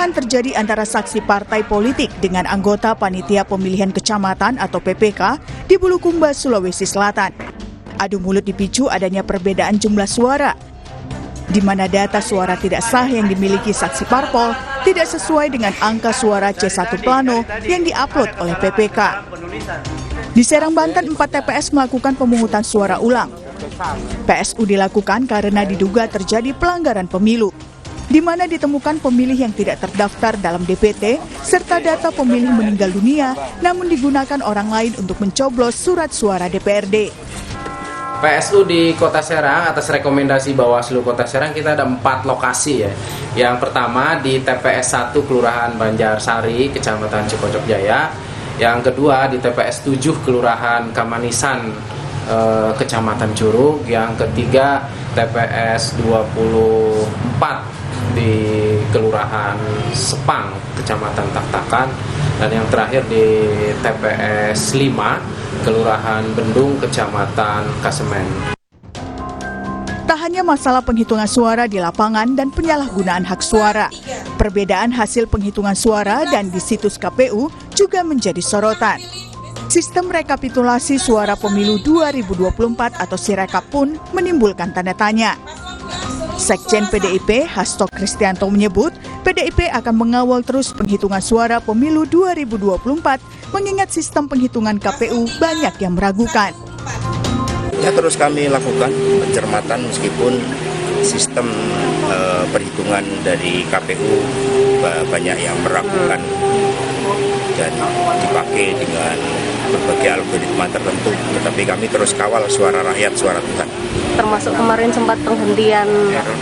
Kericuhan terjadi antara saksi partai politik dengan anggota Panitia Pemilihan Kecamatan atau PPK di Bulukumba, Sulawesi Selatan. Adu mulut dipicu adanya perbedaan jumlah suara, di mana data suara tidak sah yang dimiliki saksi parpol tidak sesuai dengan angka suara C1 Plano yang diupload oleh PPK. Di Serang, Banten, 4 TPS melakukan pemungutan suara ulang. PSU dilakukan karena diduga terjadi pelanggaran pemilu, di mana ditemukan pemilih yang tidak terdaftar dalam DPT serta data pemilih meninggal dunia namun digunakan orang lain untuk mencoblos surat suara DPRD. PSU di Kota Serang atas rekomendasi Bawaslu Kota Serang kita ada 4 lokasi ya. Yang pertama di TPS 1 Kelurahan Banjarsari, Kecamatan Cikocok Jaya. Yang kedua di TPS 7 Kelurahan Kamanisan, Kecamatan Curug. Yang ketiga TPS 24 di Kelurahan Sepang, Kecamatan Taktakan. Dan yang terakhir di TPS 5 Kelurahan Bendung, Kecamatan Kasemen. Tak hanya masalah penghitungan suara di lapangan dan penyalahgunaan hak suara, perbedaan hasil penghitungan suara dan di situs KPU juga menjadi sorotan. Sistem rekapitulasi suara pemilu 2024 atau Sirekap pun menimbulkan tanda tanya. Sekjen PDIP, Hasto Kristianto menyebut, PDIP akan mengawal terus penghitungan suara pemilu 2024 mengingat sistem penghitungan KPU banyak yang meragukan. Ya, terus kami lakukan pencermatan meskipun sistem perhitungan dari KPU banyak yang meragukan dan dipakai dengan berbagai algoritma tertentu, tetapi kami terus kawal suara rakyat, suara Tuhan. Termasuk kemarin sempat penghentian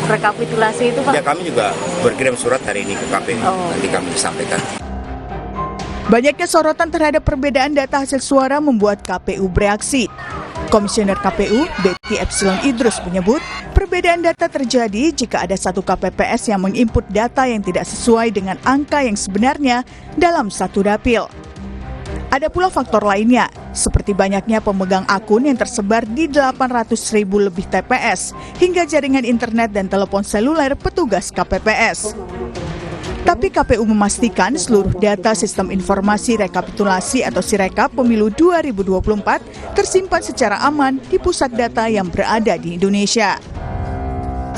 rekapitulasi itu, Pak? Ya, kami juga berkirim surat hari ini ke KPU, nanti kami sampaikan. Banyaknya sorotan terhadap perbedaan data hasil suara membuat KPU bereaksi. Komisioner KPU, Betty Epsilon Idrus menyebut, perbedaan data terjadi jika ada satu KPPS yang menginput data yang tidak sesuai dengan angka yang sebenarnya dalam satu dapil. Ada pula faktor lainnya, seperti banyaknya pemegang akun yang tersebar di 800.000 lebih TPS, hingga jaringan internet dan telepon seluler petugas KPPS. Tapi KPU memastikan seluruh data sistem informasi rekapitulasi atau Sirekap pemilu 2024 tersimpan secara aman di pusat data yang berada di Indonesia.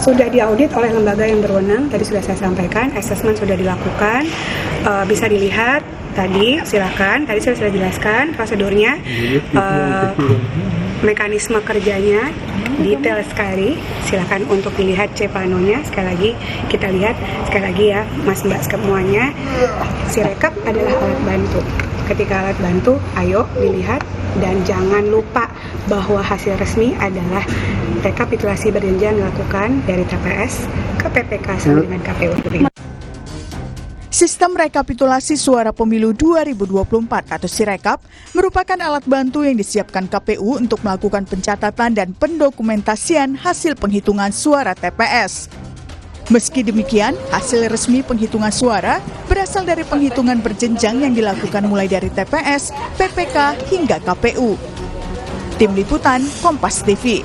Sudah diaudit oleh lembaga yang berwenang, tadi sudah saya sampaikan, asesmen sudah dilakukan, bisa dilihat tadi, silakan, tadi saya sudah jelaskan prosedurnya, mekanisme kerjanya, detail sekali, silakan untuk dilihat C-Planonya, sekali lagi kita lihat, sekali lagi ya Mas Mbak semuanya, Sirekap adalah alat bantu. Ketika alat bantu, ayo dilihat dan jangan lupa bahwa hasil resmi adalah rekapitulasi berjenjang dilakukan dari TPS ke PPK sama dengan KPU. Sistem rekapitulasi suara pemilu 2024 atau Sirekap merupakan alat bantu yang disiapkan KPU untuk melakukan pencatatan dan pendokumentasian hasil penghitungan suara TPS. Meski demikian, hasil resmi penghitungan suara berasal dari penghitungan berjenjang yang dilakukan mulai dari TPS, PPK, hingga KPU. Tim Liputan, Kompas TV.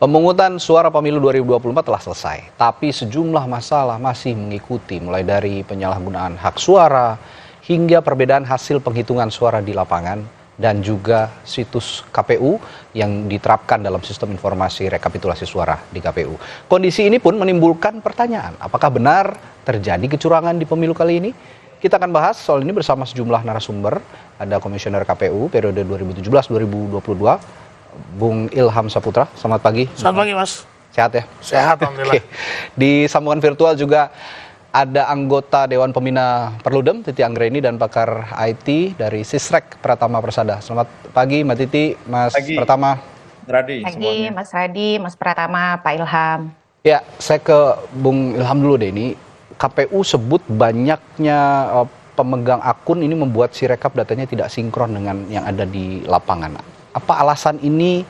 Pemungutan suara pemilu 2024 telah selesai, tapi sejumlah masalah masih mengikuti, mulai dari penyalahgunaan hak suara hingga perbedaan hasil penghitungan suara di lapangan dan juga situs KPU yang diterapkan dalam sistem informasi rekapitulasi suara di KPU. Kondisi ini pun menimbulkan pertanyaan, apakah benar terjadi kecurangan di pemilu kali ini? Kita akan bahas soal ini bersama sejumlah narasumber. Ada Komisioner KPU periode 2017-2022, Bung Ilham Saputra. Selamat pagi. Selamat pagi, Mas. Sehat ya? Sehat, alhamdulillah. Oke. Di sambungan virtual juga ada anggota Dewan Pembina Perludem, Titi Anggreni, dan pakar IT dari Sisrek, Pratama Persada. Selamat pagi, Mbak Titi, Mas pagi. Pratama. Radi, pagi, semuanya. Mas Radi, Mas Pratama, Pak Ilham. Ya, saya ke Bung Ilham dulu deh. Ini KPU sebut banyaknya pemegang akun ini membuat Sirekap datanya tidak sinkron dengan yang ada di lapangan. Apa alasan ini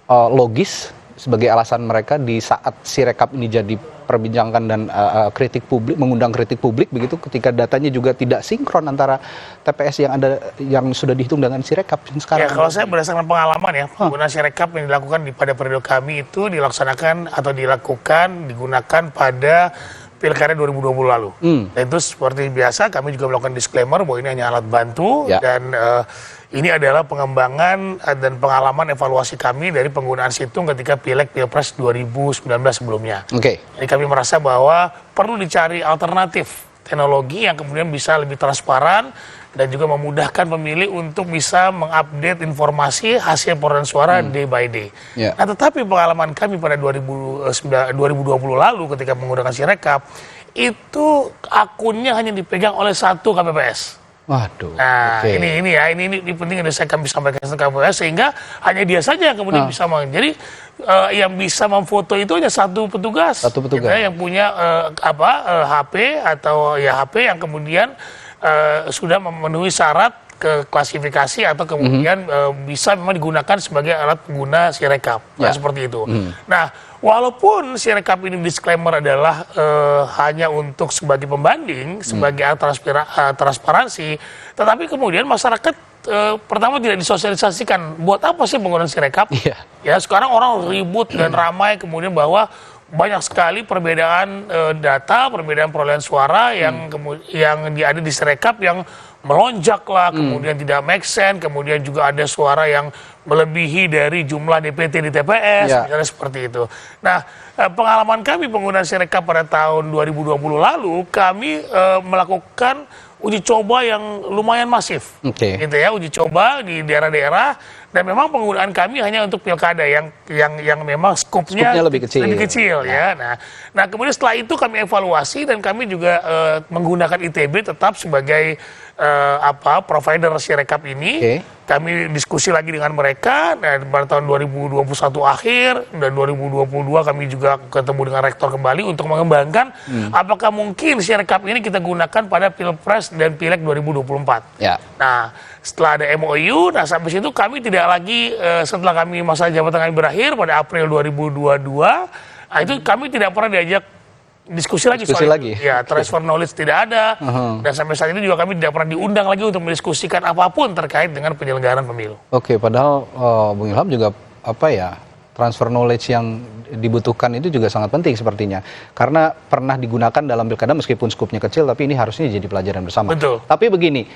logis sebagai alasan mereka di saat Sirekap ini jadi perbincangkan dan kritik publik, mengundang kritik publik begitu ketika datanya juga tidak sinkron antara TPS yang sudah dihitung dengan Sirekap sekarang. Ya, kalau saya berdasarkan pengalaman ya, penggunaan Sirekap yang dilakukan pada periode kami itu dilaksanakan atau digunakan pada Pilkada 2020 lalu. Dan itu seperti biasa kami juga melakukan disclaimer bahwa ini hanya alat bantu dan ini adalah pengembangan dan pengalaman evaluasi kami dari penggunaan situng ketika Pileg Pilpres 2019 sebelumnya. Jadi kami merasa bahwa perlu dicari alternatif teknologi yang kemudian bisa lebih transparan dan juga memudahkan pemilih untuk bisa mengupdate informasi hasil perolehan suara day by day. Nah, tetapi pengalaman kami pada 2020 lalu ketika menggunakan Sirekap, itu akunnya hanya dipegang oleh satu KPPS. Waduh. Nah, ini penting yang saya kami sampaikan ke KPPS sehingga hanya dia saja yang kemudian bisa jadi yang bisa memfoto itu hanya satu petugas. Gitu, yang punya HP atau ya HP yang kemudian sudah memenuhi syarat ke klasifikasi atau kemudian bisa memang digunakan sebagai alat pengguna Sirekap. Seperti itu. Nah, walaupun Sirekap ini disclaimer adalah hanya untuk sebagai pembanding, sebagai alat transparansi, tetapi kemudian masyarakat pertama tidak disosialisasikan. Buat apa sih penggunaan Sirekap? Ya, sekarang orang ribut dan ramai kemudian bahwa banyak sekali perbedaan data, perbedaan perolehan suara yang ada di Sirekap yang melonjak lah, kemudian tidak make sense, kemudian juga ada suara yang melebihi dari jumlah DPT di TPS, misalnya seperti itu. Nah, pengalaman kami penggunaan Sirekap pada tahun 2020 lalu, kami melakukan uji coba yang lumayan masif, gitu ya, uji coba di daerah-daerah, dan memang penggunaan kami hanya untuk pilkada yang memang skopnya lebih kecil ya. Nah kemudian setelah itu kami evaluasi dan kami juga menggunakan ITB tetap sebagai provider Sirekap ini. Kami diskusi lagi dengan mereka dan pada tahun 2021 akhir dan 2022 kami juga ketemu dengan rektor kembali untuk mengembangkan apakah mungkin Sirekap ini kita gunakan pada Pilpres dan Pileg 2024. Nah, setelah ada MOU, nah sampai situ kami tidak lagi setelah kami masa jabatan kami berakhir pada April 2022, nah itu kami tidak pernah diajak diskusi lagi soal itu. Ya, transfer knowledge tidak ada, dan sampai saat ini juga kami tidak pernah diundang lagi untuk mendiskusikan apapun terkait dengan penyelenggaraan pemilu. Padahal Bung Ilham juga transfer knowledge yang dibutuhkan itu juga sangat penting sepertinya, karena pernah digunakan dalam pilkada meskipun skupnya kecil, tapi ini harusnya jadi pelajaran bersama. Tapi begini,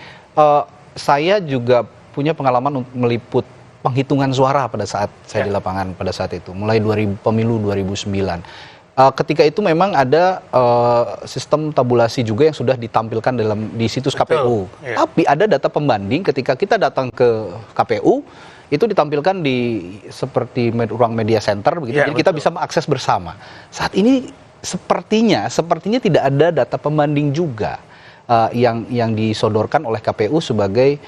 saya juga punya pengalaman meliput penghitungan suara pada saat saya di lapangan pada saat itu, mulai pemilu 2009. Ketika itu memang ada sistem tabulasi juga yang sudah ditampilkan di situs KPU. Tapi ada data pembanding ketika kita datang ke KPU, itu ditampilkan di seperti ruang media center begitu. Jadi kita bisa mengakses bersama. Saat ini sepertinya tidak ada data pembanding juga yang disodorkan oleh KPU sebagai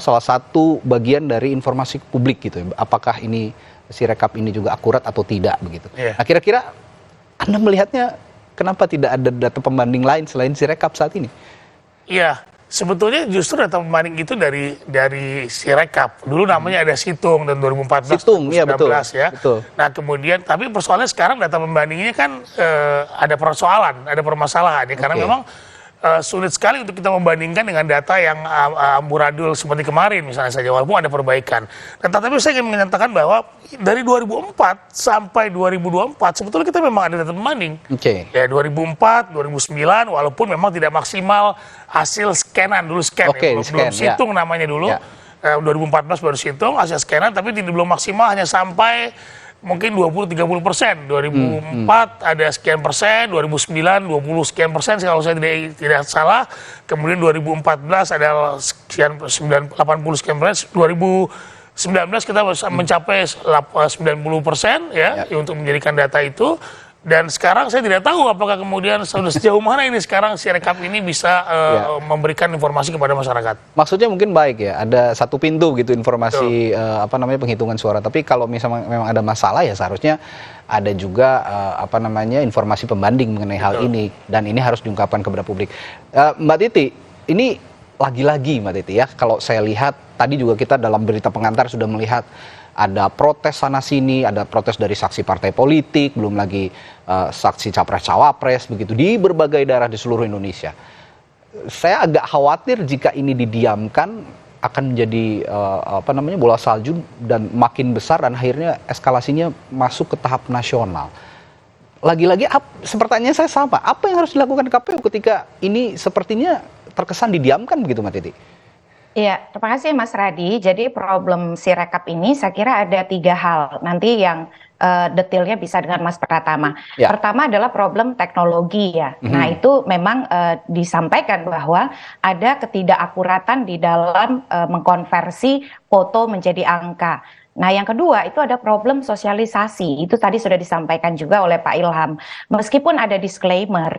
salah satu bagian dari informasi publik gitu. Apakah ini Sirekap ini juga akurat atau tidak begitu. Nah, kira-kira Anda melihatnya kenapa tidak ada data pembanding lain selain Sirekap saat ini? Iya, sebetulnya justru data pembanding itu dari Sirekap. Dulu namanya ada Situng dan 2014 2019 ya. Nah, kemudian tapi persoalannya sekarang data pembandingnya kan ada permasalahan ya, karena memang sulit sekali untuk kita membandingkan dengan data yang amburadul seperti kemarin misalnya saja, walaupun ada perbaikan. Dan tetapi saya ingin menyatakan bahwa dari 2004 sampai 2024 sebetulnya kita memang ada data pembanding. Ya 2004, 2009 walaupun memang tidak maksimal hasil scanan dulu belum situng namanya dulu. 2014 baru situng hasil scanan, tapi belum maksimal, hanya sampai mungkin 20-30%. 2004 ada sekian persen, 2009 20 sekian persen kalau saya tidak salah. Kemudian 2014 ada sekian 80 sekian persen. 2019 kita mencapai 90% ya untuk menjadikan data itu. Dan sekarang saya tidak tahu apakah kemudian sudah sejauh mana ini sekarang Sirekap ini bisa memberikan informasi kepada masyarakat. Maksudnya mungkin baik ya, ada satu pintu gitu informasi penghitungan suara. Tapi kalau misalnya memang ada masalah ya seharusnya ada juga informasi pembanding mengenai hal ini, dan ini harus diungkapkan kepada publik. Mbak Titi, ini lagi-lagi Mbak Titi ya, kalau saya lihat tadi juga kita dalam berita pengantar sudah melihat ada protes sana sini, ada protes dari saksi partai politik, belum lagi saksi capres-cawapres begitu di berbagai daerah di seluruh Indonesia. Saya agak khawatir jika ini didiamkan akan menjadi bola salju dan makin besar dan akhirnya eskalasinya masuk ke tahap nasional. Lagi-lagi pertanyaan saya sama, apa yang harus dilakukan KPU ketika ini sepertinya terkesan didiamkan begitu, Mbak Titi? Iya, terima kasih Mas Radi. Jadi problem Sirekap ini saya kira ada 3 hal. Nanti yang detailnya bisa dengan Mas Pratama. Ya. Pertama adalah problem teknologi ya. Nah itu memang disampaikan bahwa ada ketidakakuratan di dalam mengkonversi foto menjadi angka. Nah yang kedua itu ada problem sosialisasi, itu tadi sudah disampaikan juga oleh Pak Ilham. Meskipun ada disclaimer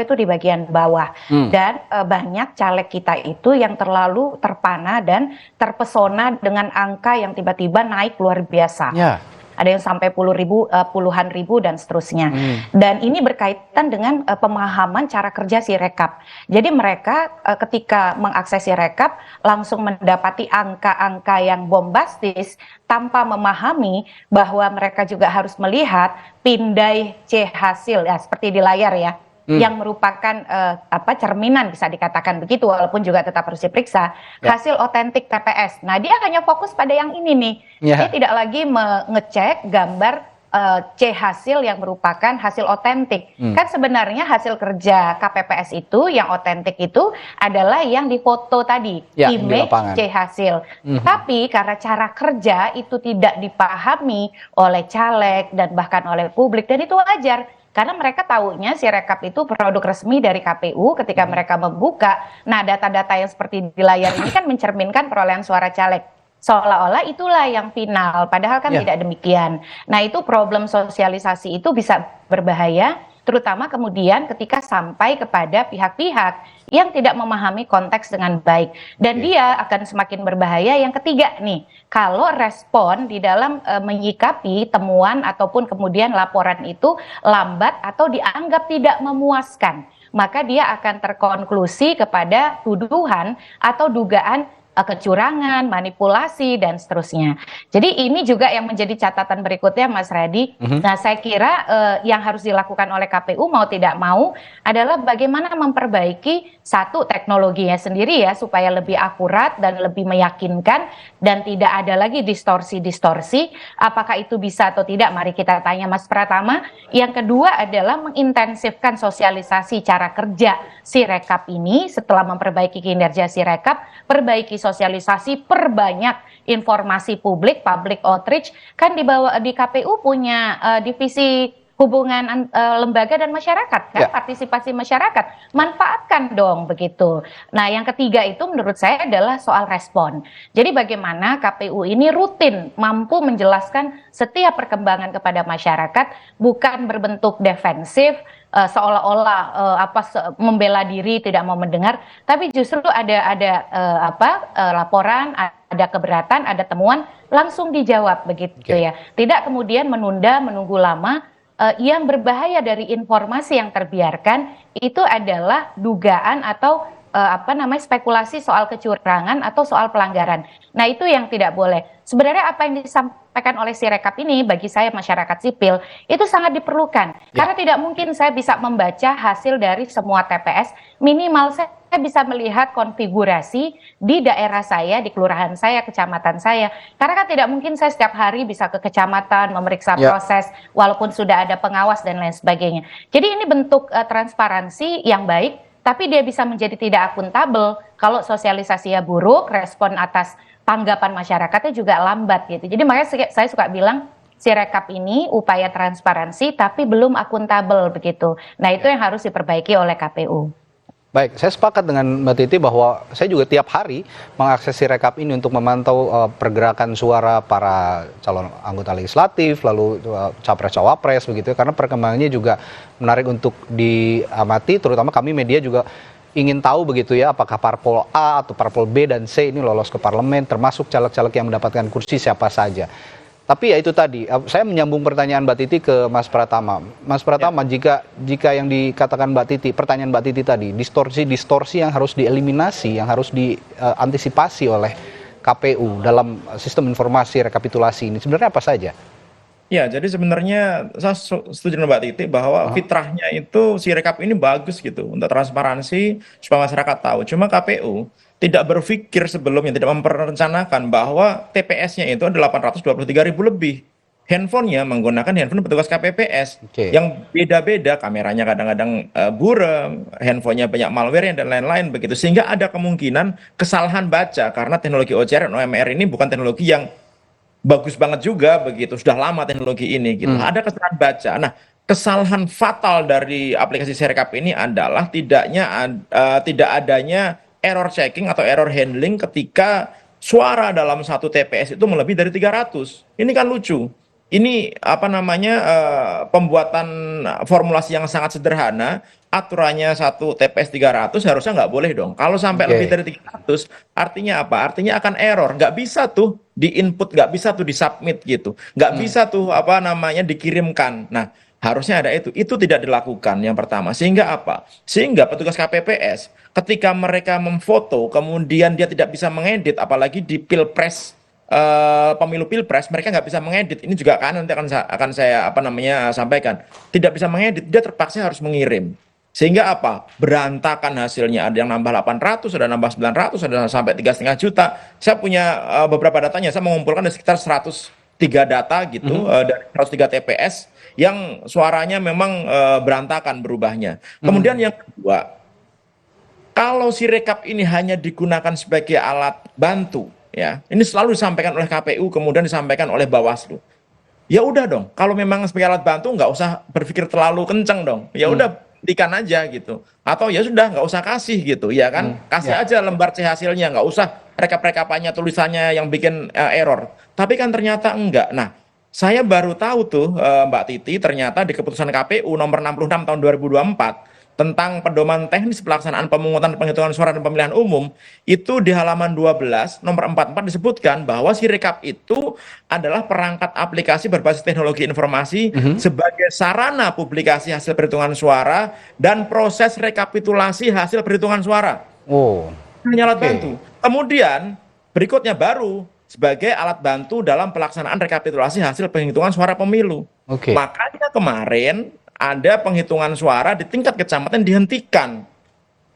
itu di bagian bawah. Dan banyak caleg kita itu yang terlalu terpana dan terpesona dengan angka yang tiba-tiba naik luar biasa. Ya. Ada yang sampai puluhan ribu dan seterusnya. Dan ini berkaitan dengan pemahaman cara kerja Sirekap. Jadi mereka ketika mengakses Sirekap langsung mendapati angka-angka yang bombastis tanpa memahami bahwa mereka juga harus melihat pindai C hasil ya seperti di layar ya. Yang merupakan cerminan bisa dikatakan begitu walaupun juga tetap harus diperiksa hasil otentik TPS. Nah dia hanya fokus pada yang ini nih. Dia tidak lagi mengecek gambar C hasil yang merupakan hasil otentik. Kan sebenarnya hasil kerja KPPS itu yang otentik itu adalah yang difoto tadi, image C hasil. Tapi karena cara kerja itu tidak dipahami oleh caleg dan bahkan oleh publik dan itu wajar. Karena mereka tahunya Sirekap itu produk resmi dari KPU ketika mereka membuka. Nah data-data yang seperti di layar ini kan mencerminkan perolehan suara caleg. Seolah-olah itulah yang final, padahal kan tidak demikian. Nah itu problem sosialisasi itu bisa berbahaya, terutama kemudian ketika sampai kepada pihak-pihak yang tidak memahami konteks dengan baik. Dan dia akan semakin berbahaya yang ketiga nih, kalau respon di dalam menyikapi temuan ataupun kemudian laporan itu lambat atau dianggap tidak memuaskan, maka dia akan terkonklusi kepada tuduhan atau dugaan kecurangan, manipulasi, dan seterusnya. Jadi ini juga yang menjadi catatan berikutnya Mas Radi. Nah saya kira yang harus dilakukan oleh KPU mau tidak mau adalah bagaimana memperbaiki satu teknologinya sendiri ya supaya lebih akurat dan lebih meyakinkan dan tidak ada lagi distorsi-distorsi. Apakah itu bisa atau tidak? Mari kita tanya Mas Pratama. Yang kedua adalah mengintensifkan sosialisasi cara kerja Sirekap ini setelah memperbaiki kinerja Sirekap, perbaiki sosialisasi, perbanyak informasi publik, public outreach. Kan di KPU punya divisi hubungan lembaga dan masyarakat kan, partisipasi masyarakat, manfaatkan dong begitu. Nah yang ketiga itu menurut saya adalah soal respon. Jadi bagaimana KPU ini rutin mampu menjelaskan setiap perkembangan kepada masyarakat, bukan berbentuk defensif, seolah-olah membela diri tidak mau mendengar, tapi justru ada laporan, ada keberatan, ada temuan langsung dijawab begitu ya. Tidak kemudian menunggu lama. Yang berbahaya dari informasi yang terbiarkan itu adalah dugaan atau spekulasi soal kecurangan atau soal pelanggaran. Nah itu yang tidak boleh. Sebenarnya apa yang disampaikan oleh Sirekap ini bagi saya masyarakat sipil itu sangat diperlukan. Karena tidak mungkin saya bisa membaca hasil dari semua TPS, minimal saya bisa melihat konfigurasi di daerah saya, di kelurahan saya, kecamatan saya. Karena kan tidak mungkin saya setiap hari bisa ke kecamatan memeriksa proses walaupun sudah ada pengawas dan lain sebagainya. Jadi ini bentuk transparansi yang baik, tapi dia bisa menjadi tidak akuntabel kalau sosialisasinya buruk, respon atas tanggapan masyarakatnya juga lambat gitu. Jadi makanya saya suka bilang Sirekap ini upaya transparansi tapi belum akuntabel begitu. Nah itu yang harus diperbaiki oleh KPU. Baik, saya sepakat dengan Mbak Titi bahwa saya juga tiap hari mengakses Sirekap ini untuk memantau pergerakan suara para calon anggota legislatif, lalu capres-cawapres begitu ya, karena perkembangannya juga menarik untuk diamati, terutama kami media juga ingin tahu begitu ya, apakah parpol A atau parpol B dan C ini lolos ke parlemen, termasuk caleg-caleg yang mendapatkan kursi siapa saja. Tapi ya itu tadi, saya menyambung pertanyaan Mbak Titi ke Mas Pratama. Mas Pratama, jika yang dikatakan Mbak Titi, pertanyaan Mbak Titi tadi, distorsi yang harus dieliminasi, yang harus diantisipasi oleh KPU dalam sistem informasi rekapitulasi ini sebenarnya apa saja? Ya, jadi sebenarnya saya setuju dengan Mbak Titi bahwa fitrahnya itu si rekap ini bagus gitu untuk transparansi supaya masyarakat tahu. Cuma KPU tidak berpikir sebelumnya, tidak memperencanakan bahwa TPS-nya itu ada 823.000 lebih. Handphonenya menggunakan handphone petugas KPPS yang beda-beda, kameranya kadang-kadang buram, handphonenya banyak malware dan lain-lain begitu. Sehingga ada kemungkinan kesalahan baca karena teknologi OCR dan OMR ini bukan teknologi yang bagus banget juga begitu, sudah lama teknologi ini gitu. Ada kesalahan baca. Nah, kesalahan fatal dari aplikasi Sirekap ini adalah tidak adanya error checking atau error handling ketika suara dalam satu TPS itu melebihi dari 300. Ini kan lucu. Ini apa namanya pembuatan formulasi yang sangat sederhana, aturannya satu TPS 300 harusnya nggak boleh dong. Kalau sampai lebih dari 300, artinya apa? Artinya akan error. Nggak bisa tuh di input, nggak bisa tuh di submit gitu. Nggak bisa tuh apa namanya dikirimkan. Nah, harusnya ada itu. Itu tidak dilakukan yang pertama. Sehingga apa? Sehingga petugas KPPS ketika mereka memfoto, kemudian dia tidak bisa mengedit, apalagi di pilpres, pemilu pilpres mereka nggak bisa mengedit. Ini juga kan nanti akan saya apa namanya sampaikan. Tidak bisa mengedit, dia terpaksa harus mengirim. Sehingga apa? Berantakan hasilnya. Ada yang nambah 800, ada nambah 900, ada sampai 3,5 juta. Saya punya beberapa datanya. Saya mengumpulkan ada sekitar 103 data gitu dari 103 TPS yang suaranya memang berantakan berubahnya. Kemudian yang kedua, kalau Sirekap ini hanya digunakan sebagai alat bantu, ya, ini selalu disampaikan oleh KPU, kemudian disampaikan oleh Bawaslu. Ya udah dong, kalau memang sebagai alat bantu nggak usah berpikir terlalu kenceng dong. Ya udah berikan aja gitu. Atau ya sudah nggak usah kasih gitu, ya kan? Kasih aja lembar C hasilnya, nggak usah rekap-rekapannya tulisannya yang bikin error. Tapi kan ternyata enggak. Nah, saya baru tahu tuh Mbak Titi, ternyata di keputusan KPU nomor 66 tahun 2024 tentang pedoman teknis pelaksanaan pemungutan penghitungan suara dan pemilihan umum, itu di halaman 12 nomor 44 disebutkan bahwa Sirekap itu adalah perangkat aplikasi berbasis teknologi informasi sebagai sarana publikasi hasil perhitungan suara dan proses rekapitulasi hasil perhitungan suara. Hanya alat bantu. Kemudian berikutnya baru sebagai alat bantu dalam pelaksanaan rekapitulasi hasil penghitungan suara pemilu. Makanya kemarin ada penghitungan suara di tingkat kecamatan dihentikan.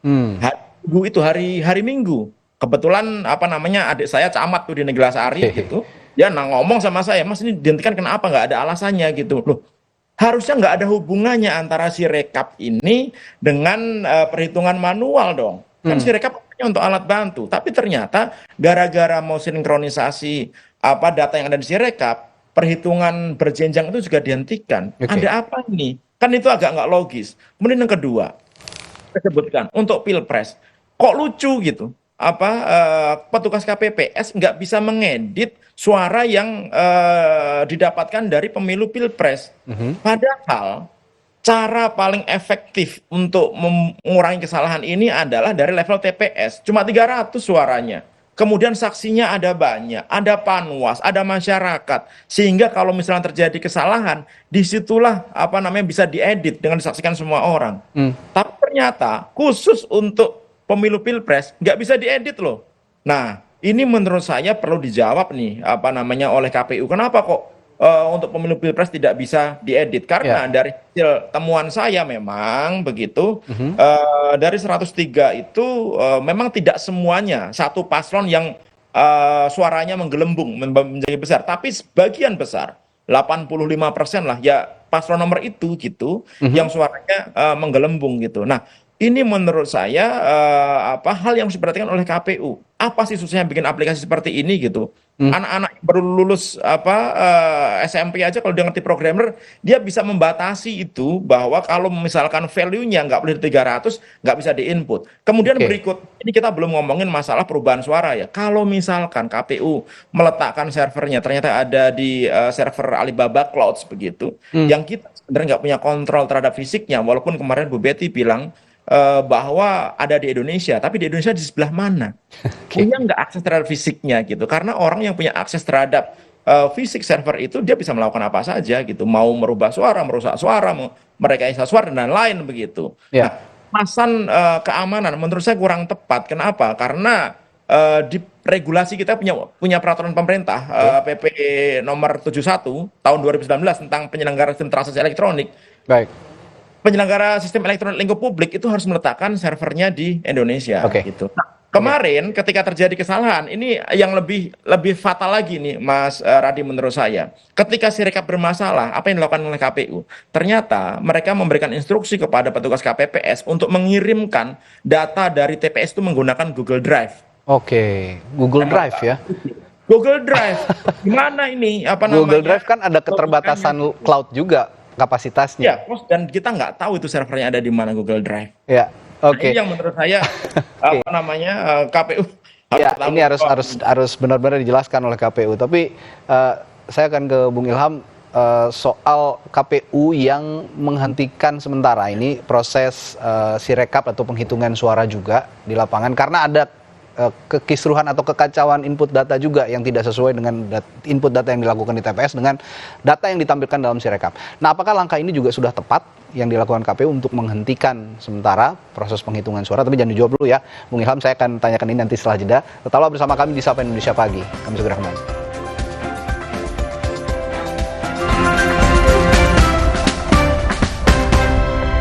Hari Minggu. Kebetulan apa namanya adik saya camat tuh di Neglasari gitu. Dia ngomong sama saya, "Mas, ini dihentikan kenapa? Nggak ada alasannya gitu." Loh, harusnya nggak ada hubungannya antara Sirekap ini dengan perhitungan manual dong. Kan Sirekap hanya untuk alat bantu. Tapi ternyata gara-gara mau sinkronisasi apa data yang ada di Sirekap, perhitungan berjenjang itu juga dihentikan. Ada apa nih? Kan itu agak nggak logis. Kemudian yang kedua, saya sebutkan untuk pilpres, kok lucu gitu? Petugas KPPS nggak bisa mengedit suara yang didapatkan dari pemilu pilpres. Padahal cara paling efektif untuk mengurangi kesalahan ini adalah dari level TPS. Cuma 300 suaranya. Kemudian saksinya ada banyak, ada panwas, ada masyarakat. Sehingga kalau misalnya terjadi kesalahan, disitulah apa namanya bisa diedit dengan disaksikan semua orang. Tapi ternyata khusus untuk pemilu pilpres nggak bisa diedit loh. Nah, ini menurut saya perlu dijawab nih apa namanya oleh KPU. Kenapa kok untuk pemilu pilpres tidak bisa diedit? Karena dari hasil temuan saya memang begitu, dari 103 itu memang tidak semuanya satu paslon yang suaranya menggelembung menjadi besar, tapi sebagian besar 85% lah ya paslon nomor itu gitu yang suaranya menggelembung gitu. Nah, ini menurut saya hal yang harus diperhatikan oleh KPU. Apa sih susahnya bikin aplikasi seperti ini gitu? Anak-anak yang baru lulus SMP aja kalau dia ngerti programmer, dia bisa membatasi itu bahwa kalau misalkan value-nya nggak boleh 300, nggak bisa di-input. Kemudian berikut, ini kita belum ngomongin masalah perubahan suara ya. Kalau misalkan KPU meletakkan servernya, ternyata ada di server Alibaba Clouds begitu, yang kita sebenarnya nggak punya kontrol terhadap fisiknya, walaupun kemarin Bu Betty bilang bahwa ada di Indonesia, tapi di Indonesia di sebelah mana? Punya nggak akses terhadap fisiknya gitu? Karena orang yang punya akses terhadap fisik server itu dia bisa melakukan apa saja gitu, mau merubah suara, merusak suara, merekayasa suara dan lain begitu. Nah, pasan keamanan menurut saya kurang tepat. Kenapa? Karena di regulasi kita punya peraturan pemerintah PP nomor 71 tahun 2019 tentang penyelenggara sistem transaksi elektronik. Baik. Penyelenggara sistem elektronik lingkup publik itu harus meletakkan servernya di Indonesia. Gitu. Nah, kemarin ketika terjadi kesalahan, ini yang lebih fatal lagi nih, Mas Radi, menurut saya. Ketika Sirekap bermasalah, apa yang dilakukan oleh KPU? Ternyata mereka memberikan instruksi kepada petugas KPPS untuk mengirimkan data dari TPS itu menggunakan Google Drive. Oke, Google Drive ya. Google Drive, gimana ini? Google Drive kan ada keterbatasan cloud juga kapasitasnya. Ya, dan kita nggak tahu itu servernya ada di mana Google Drive. Ya, oke. Ini yang menurut saya KPU ya, ini harus benar-benar dijelaskan oleh KPU. Tapi saya akan ke Bung Ilham soal KPU yang menghentikan sementara ini proses Sirekap atau penghitungan suara juga di lapangan karena ada kekisruhan atau kekacauan input data juga yang tidak sesuai dengan input data yang dilakukan di TPS dengan data yang ditampilkan dalam Sirekap. Nah, apakah langkah ini juga sudah tepat yang dilakukan KPU untuk menghentikan sementara proses penghitungan suara? Tapi jangan dijawab dulu ya, Bung Ilham, saya akan tanyakan ini nanti setelah jeda. Tetaplah bersama kami di Sapa Indonesia Pagi. Kami segera kembali.